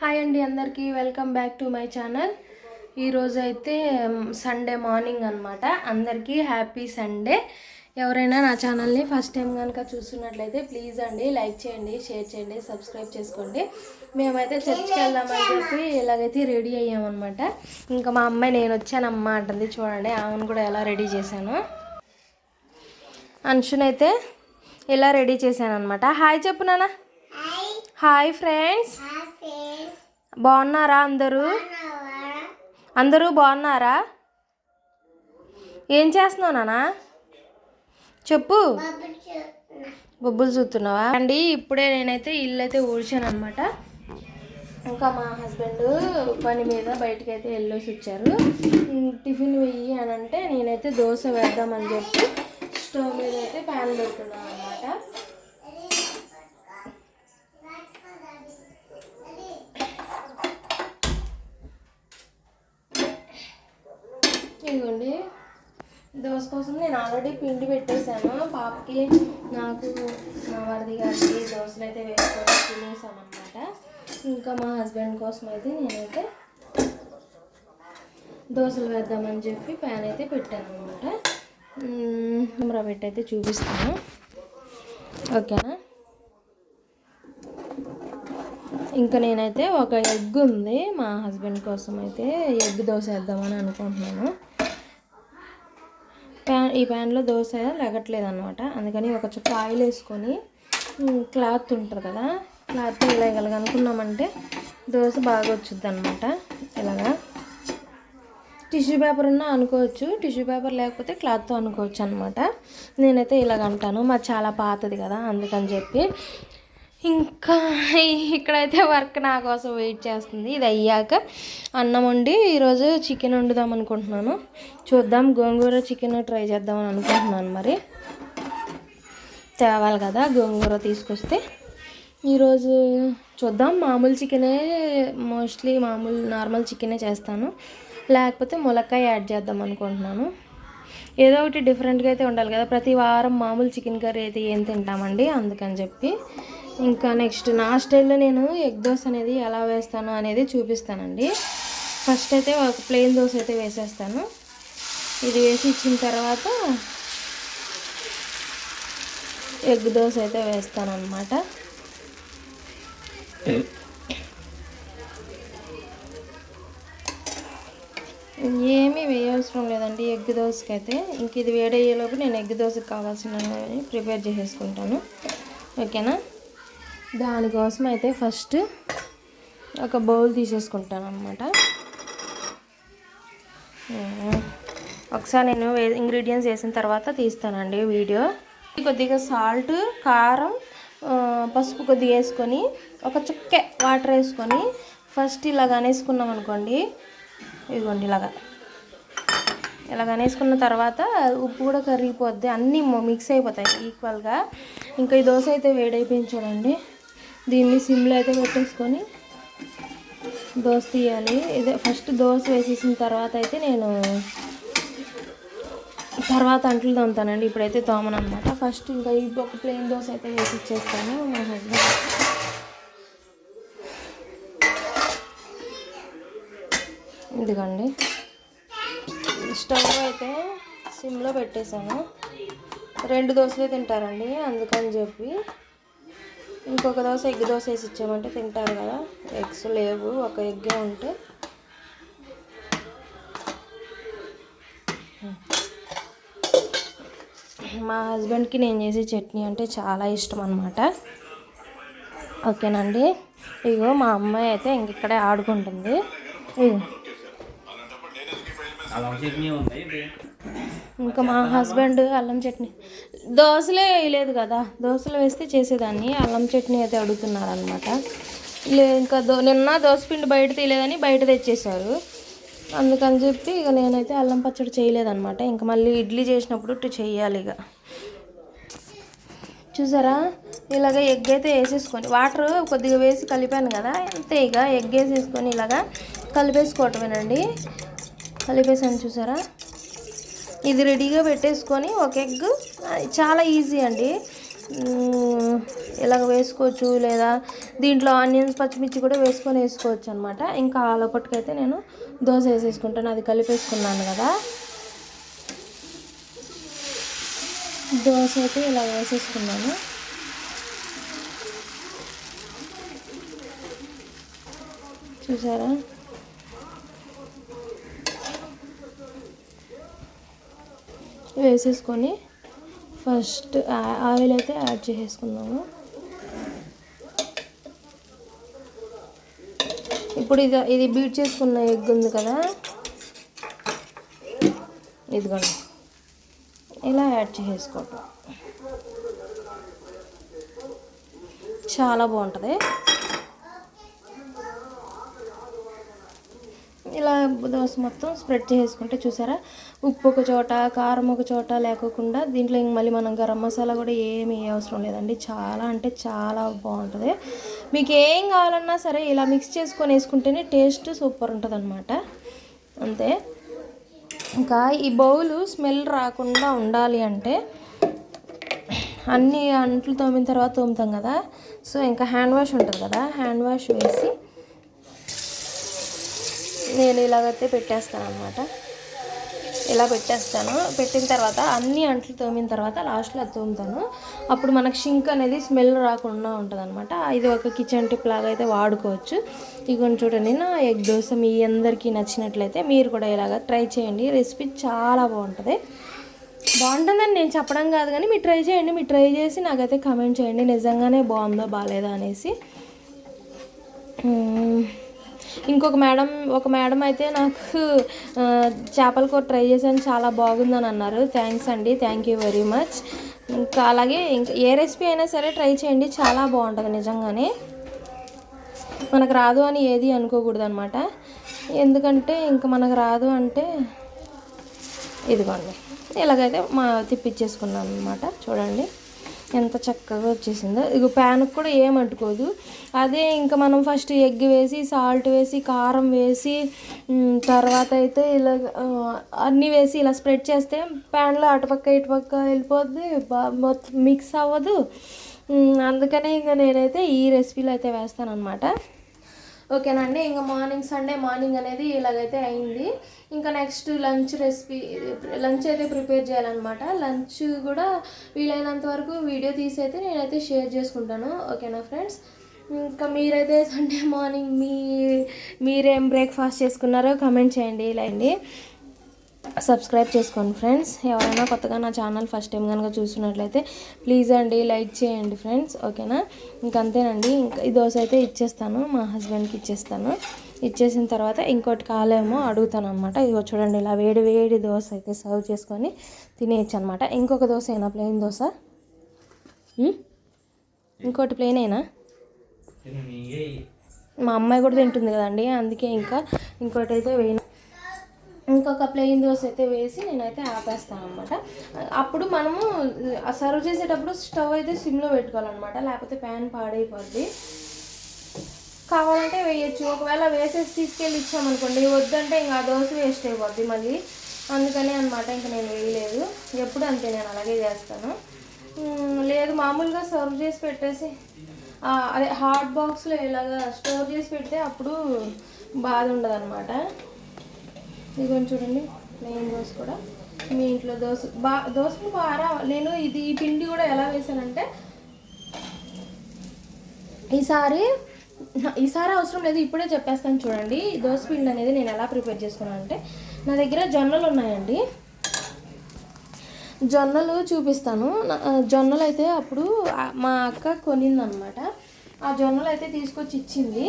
Hi అండి అందరికీ welcome back to my channel. ఈరోజు అయితే సండే మార్నింగ్ అనమాట. అందరికీ హ్యాపీ సండే. ఎవరైనా నా ఛానల్ని ఫస్ట్ టైం కనుక చూస్తున్నట్లయితే ప్లీజ్ అండి లైక్ చేయండి, షేర్ చేయండి, సబ్స్క్రైబ్ చేసుకోండి. మేమైతే చర్చ్కి వెళ్దామని చెప్పి ఇలాగైతే రెడీ అయ్యామన్నమాట. ఇంకా మా అమ్మాయి నేను వచ్చానమ్మా అంటుంది. చూడండి ఆమెను కూడా ఎలా రెడీ చేశాను. అంశునైతే ఇలా రెడీ చేశాను అనమాట. హాయ్ చెప్పు నాన్న. హాయ్ ఫ్రెండ్స్, బాగున్నారా? అందరూ బాగున్నారా? ఏం చేస్తున్నావు నాన్న చెప్పు. బొబ్బులు చూస్తున్నావా అండి? ఇప్పుడే నేనైతే ఇల్లు అయితే ఊడ్చాను అనమాట. ఇంకా మా హస్బెండ్ పని మీద బయటకైతే వెళ్ళేసి వచ్చారు. టిఫిన్ వెయ్యి అని అంటే నేనైతే దోశ వేద్దామని చెప్పి స్టవ్ మీద అయితే ప్యాన్ పెడుతున్నాను అనమాట. ఇదిగోండి దోశ కోసం నేను ఆల్రెడీ పిండి పెట్టేశాను. పాపకి నాకు మా వరది గారికి దోశలు అయితే వేసుకొని తినేసామన్నమాట. ఇంకా మా హస్బెండ్ కోసం అయితే నేనైతే దోశలు వేద్దామని చెప్పి ప్యాన్ అయితే పెట్టాను అనమాట. కెమెరా పెట్టి అయితే చూపిస్తాను, ఓకేనా? ఇంకా నేనైతే ఒక ఎగ్ ఉంది మా హస్బెండ్ కోసం అయితే ఎగ్ దోశ వేద్దామని అనుకుంటున్నాను. ఈ ప్యాన్లో దోశ లెగట్లేదు అనమాట. అందుకని ఒక చుక్క ఆయిల్ వేసుకొని క్లాత్ ఉంటుంది కదా, క్లాత్ ఇలా అనుకున్నామంటే దోశ బాగా వచ్చుద్ది అనమాట. ఇలాగా టిష్యూ పేపర్ ఉన్నా అనుకోవచ్చు, టిష్యూ పేపర్ లేకపోతే క్లాత్తో అనుకోవచ్చు అనమాట. నేనైతే ఇలాగ అంటాను, మాది చాలా పాతది కదా అందుకని చెప్పి. ఇంకా ఇక్కడైతే వర్క్ నా కోసం వెయిట్ చేస్తుంది. ఇది అయ్యాక అన్నం వండి ఈరోజు చికెన్ వండుదాం అనుకుంటున్నాను. చూద్దాం, గోంగూర చికెన్ ట్రై చేద్దామని అనుకుంటున్నాను. మరి తేవాలి కదా, గోంగూర తీసుకొస్తే ఈరోజు చూద్దాం. మామూలు చికెనే మోస్ట్లీ నార్మల్ చికెనే చేస్తాను, లేకపోతే ములక్కాయ యాడ్ చేద్దాం అనుకుంటున్నాను. ఏదో ఒకటి డిఫరెంట్గా అయితే ఉండాలి కదా, ప్రతి వారం మామూలు చికెన్ కర్రీ అయితే ఏం తింటామండి, అందుకని చెప్పి. ఇంకా నెక్స్ట్ నా స్టైల్లో నేను ఎగ్ దోశ అనేది ఎలా వేస్తాను అనేది చూపిస్తానండి. ఫస్ట్ అయితే ఒక ప్లెయిన్ దోశ అయితే వేసేస్తాను. ఇది వేసి ఇచ్చిన తర్వాత ఎగ్ దోశ అయితే వేస్తాను అన్నమాట. ఏమీ వేయవసరం లేదండి ఎగ్ దోశకి అయితే. ఇంక ఇది వేడయ్యేలోపు నేను ఎగ్ దోశకి కావాల్సినవి ప్రిపేర్ చేసేసుకుంటాను, ఓకేనా? దానికోసం అయితే ఫస్ట్ ఒక బౌల్ తీసేసుకుంటాను అన్నమాట. ఒకసారి నేను ఇంగ్రీడియంట్స్ వేసిన తర్వాత తీస్తానండి వీడియో. కొద్దిగా సాల్ట్, కారం, పసుపు కొద్దిగా వేసుకొని ఒక చుక్కే వాటర్ వేసుకొని ఫస్ట్ ఇలాగ అనేసుకున్నాం అనుకోండి. ఇదిగోండి ఇలాగ అనేసుకున్న తర్వాత ఉప్పు కూడా కరిగిపోద్ది, అన్నీ మిక్స్ అయిపోతాయి ఈక్వల్గా. ఇంకా ఈ దోశ అయితే వేడైపోయింది చూడండి. దీన్ని సిమ్లో అయితే పెట్టేసుకొని దోశ తీయాలి. ఇదే ఫస్ట్ దోశ వేసేసిన తర్వాత అయితే నేను తర్వాత అంట్లు తోముతానండి. ఇప్పుడైతే తోమను అనమాట. ఫస్ట్ ఇంకా ఈ ఒక ప్లెయిన్ దోశ అయితే వేసి ఇచ్చేస్తాను మా హస్బెండ్. ఇదిగోండి స్టవ్ అయితే సిమ్లో పెట్టేశాను. 2 దోశలే తింటారండి, అందుకని చెప్పి ఇంకొక దోశ ఎగ్ దోశ వేసి ఇచ్చామంటే తింటారు కదా. ఎగ్స్ లేవు, ఒక ఎగ్గే ఉంటే. మా హస్బెండ్కి నేను చేసే చట్నీ అంటే చాలా ఇష్టం అన్నమాట, ఓకేనండి? ఇగో మా అమ్మాయి అయితే ఇక్కడే ఆడుకుంటుంది. ఇంకా మా హస్బెండ్ అల్లం చట్నీ, దోశలే వేయలేదు కదా, దోశలు వేస్తే చేసేదాన్ని. అల్లం చట్నీ అయితే అడుగుతున్నారనమాట. ఇంకా నిన్న దోశపిండి బయట తీయలేదని బయట తెచ్చేసారు, అందుకని చెప్పి ఇక నేనైతే అల్లం పచ్చడి చేయలేదన్నమాట. ఇంకా మళ్ళీ ఇడ్లీ చేసినప్పుడు చెయ్యాలి. ఇక చూసారా, ఇలాగ ఎగ్ అయితే వేసేసుకొని వాటర్ కొద్దిగా వేసి కలిపాను కదా, అంతే. ఇక ఎగ్ వేసేసుకొని ఇలాగా కలిపేసుకోవటమేనండి. కలిపేసాను చూసారా. ఇది రెడీగా పెట్టేసుకొని ఒక ఎగ్ చాలా ఈజీ అండి. ఇలాగ వేసుకోవచ్చు, లేదా దీంట్లో ఆనియన్స్ పచ్చిమిర్చి కూడా వేసుకోవచ్చు అనమాట. ఇంకా ఆలోపటికైతే నేను దోశ వేసేసుకుంటాను. అది కలిపేసుకున్నాను కదా, దోశ అయితే ఇలా వేసేసుకున్నాను. చూసారా, వేసేసుకొని ఫస్ట్ ఆయిల్ అయితే యాడ్ చేసేసుకుందాము. ఇప్పుడు ఇది బీట్ చేసుకున్న ఎగ్ ఉంది కదా, ఇదిగోండి ఇలా యాడ్ చేసేసుకోవటం. చాలా బాగుంటుంది. ఇలా దోశ మొత్తం స్ప్రెడ్ చేసుకుంటే చూసారా, ఉప్పు ఒక చోట, కారం ఒక చోట లేకోకుండా దీంట్లో ఇంక మళ్ళీ మనం గరం మసాలా కూడా ఏమీ అవసరం లేదండి. చాలా అంటే చాలా బాగుంటుంది. మీకు ఏం కావాలన్నా సరే ఇలా మిక్స్ చేసుకొని వేసుకుంటేనే టేస్ట్ సూపర్ ఉంటుంది అనమాట. అంతే. ఇంకా ఈ బౌలు స్మెల్ రాకుండా ఉండాలి అంటే అన్ని అంట్లు తోమిన తర్వాత తోముతాం కదా, సో ఇంకా హ్యాండ్ వాష్ ఉంటుంది కదా, హ్యాండ్ వాష్ వేసి నేను ఇలాగైతే పెట్టేస్తాను అనమాట. ఇలా పెట్టిన తర్వాత అన్ని అంట్లు తోమిన తర్వాత లాస్ట్లో అది తోముతాను. అప్పుడు మనకు షింక్ అనేది స్మెల్ రాకుండా ఉంటుంది అనమాట. ఇది ఒక కిచెన్ టిప్ లాగా అయితే వాడుకోవచ్చు. ఇగోని చూడండి, నా ఎగ్ దోశ మీ అందరికీ నచ్చినట్లయితే మీరు కూడా ఇలాగ ట్రై చేయండి. రెసిపీ చాలా బాగుంటుందని నేను చెప్పడం కాదు, కానీ మీరు ట్రై చేయండి. మీరు ట్రై చేసి నాకైతే కామెంట్ చేయండి నిజంగానే బాగుందో బాగాలేదా అనేసి. ఒక మేడం అయితే నాకు చేపల కూర ట్రై చేశాను, చాలా బాగుందని అన్నారు. థ్యాంక్స్ అండి, థ్యాంక్ యూ వెరీ మచ్. ఇంకా అలాగే ఇంకా ఏ రెసిపీ అయినా సరే ట్రై చేయండి, చాలా బాగుంటుంది నిజంగానే. మనకు రాదు అని ఏది అనుకోకూడదు అనమాట. ఎందుకంటే ఇంకా మనకు రాదు అంటే ఇదిగోండి ఇలాగైతే తిప్పించేసుకున్నాను అనమాట. చూడండి ఎంత చక్కగా వచ్చేసిందో. ఇక ప్యాన్కి కూడా ఏమంటుకోదు. అదే ఇంకా మనం ఫస్ట్ ఎగ్ వేసి, సాల్ట్ వేసి, కారం వేసి, తర్వాత అయితే ఇలా అన్నీ వేసి ఇలా స్ప్రెడ్ చేస్తే ప్యాన్లో అటుపక్క ఇటుపక్క వెళ్ళిపోద్ది, మొత్తం మిక్స్ అవ్వదు. అందుకనే ఇంకా నేనైతే ఈ రెసిపీలో అయితే వేస్తాను అనమాట. ఓకేనండి. ఇంకా సండే మార్నింగ్ అనేది ఇలాగైతే అయింది. ఇంకా నెక్స్ట్ లంచ్ అయితే ప్రిపేర్ చేయాలన్నమాట. లంచ్ కూడా వీలైనంత వరకు వీడియో తీసి అయితే నేనైతే షేర్ చేసుకుంటాను. ఓకేనా ఫ్రెండ్స్. ఇంకా మీరైతే సండే మార్నింగ్ మీరేం బ్రేక్ఫాస్ట్ చేసుకున్నారో కామెంట్ చేయండి. ఇలా సబ్స్క్రైబ్ చేసుకోండి ఫ్రెండ్స్. ఎవరైనా కొత్తగా నా ఛానల్ ఫస్ట్ టైం కనుక చూస్తున్నట్లయితే ప్లీజ్ అండి లైక్ చేయండి ఫ్రెండ్స్. ఓకేనా. ఇంకంతేనండి. ఇంకా ఈ దోశ అయితే ఇచ్చేస్తాను, మా హస్బెండ్కి ఇచ్చేసిన తర్వాత ఇంకోటి కాలేమో అడుగుతాను అనమాట. ఇదిగో చూడండి, ఇలా వేడి దోశ అయితే సర్వ్ చేసుకొని తినేయచ్చు అనమాట. ఇంకొక దోశ అయినా, ప్లెయిన్ దోశ, ఇంకోటి ప్లెయిన్ అయినా మా అమ్మాయి కూడా తింటుంది కదండి, అందుకే ఇంకోటి అయితే ఇంకొక ప్లెయిన్ దోశ అయితే వేసి నేనైతే ఆపేస్తాను అనమాట. అప్పుడు మనము సర్వ్ చేసేటప్పుడు స్టవ్ అయితే సిమ్లో పెట్టుకోవాలన్నమాట, లేకపోతే ప్యాన్ పాడైపోద్ది. కావాలంటే వేయచ్చు. ఒకవేళ వేసేసి తీసుకెళ్ళి ఇచ్చామనుకోండి, వద్దంటే ఇంకా ఆ దోశ వేస్ట్ అయిపోద్ది మళ్ళీ. అందుకనే అనమాట ఇంకా నేను వేయలేదు. ఎప్పుడు అంతే, నేను అలాగే చేస్తాను. లేదు మామూలుగా సర్వ్ చేసి పెట్టేసి అదే హాట్ బాక్స్లో ఇలాగా స్టోర్ చేసి పెడితే అప్పుడు బాధ ఉండదు అనమాట. ఇదిగోండి చూడండి, ప్లెయిన్ దోశ కూడా మీ ఇంట్లో దోశలు బాగా నేను ఈ పిండి కూడా ఎలా వేసానంటే ఈసారి అవసరం లేదు, ఇప్పుడే చెప్పేస్తాను చూడండి. దోశ పిండి అనేది నేను ఎలా ప్రిపేర్ చేసుకున్నాను అంటే, నా దగ్గర జొన్నలు ఉన్నాయండి. జొన్నలు చూపిస్తాను. జొన్నలు అయితే అప్పుడు మా అక్క కొనిందనమాట. ఆ జొన్నలు అయితే తీసుకొచ్చి ఇచ్చింది,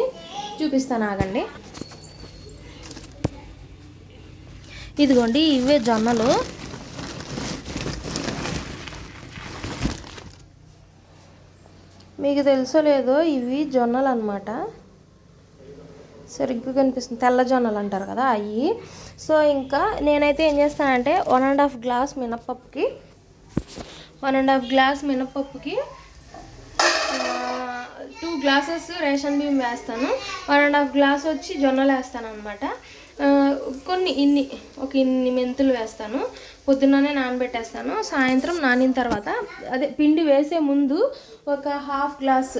చూపిస్తాను ఆగండి. ఇదిగోండి ఇవే జొన్నలు. మీకు తెలుసో లేదో ఇవి జొన్నలు అనమాట. సరిగ్గా కనిపిస్తుంది, తెల్ల జొన్నలు అంటారు కదా అవి. సో ఇంకా నేనైతే ఏం చేస్తానంటే 1.5 గ్లాస్ మినప్పప్పుకి 1.5 గ్లాస్ మినప్పప్పుకి 2 గ్లాసెస్ రేషన్ బియ్యం వేస్తాను, 1.5 గ్లాస్ వచ్చి జొన్నలు వేస్తాను అనమాట. కొన్ని ఇన్ని మెంతులు వేస్తాను. పొద్దున్ననే నానబెట్టేస్తాను. సాయంత్రం నానిన తర్వాత అదే పిండి వేసే ముందు ఒక 1/2 గ్లాస్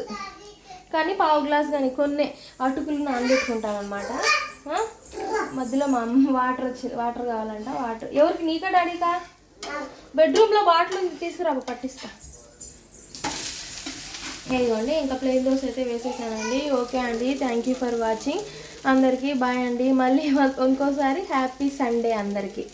కానీ 1/4 గ్లాస్ కానీ కొన్ని అటుకులు నానబెట్టుకుంటాను అనమాట. మధ్యలో మా అమ్మ వాటర్ కావాలంట. వాటర్ ఎవరికి? నీకా డాడీకా? బెడ్రూమ్లో బాటిల్ ఉంది, తీసుకురా పట్టిస్తా. ఇదిగోండి, ఇంకా ప్లేన్ దోశ అయితే వేసేసానండి. ఓకే అండి, థ్యాంక్ యూ ఫర్ వాచింగ్. అందరికీ బాయ్ అండి. మళ్ళీ ఇంకోసారి హ్యాపీ సండే అందరికీ.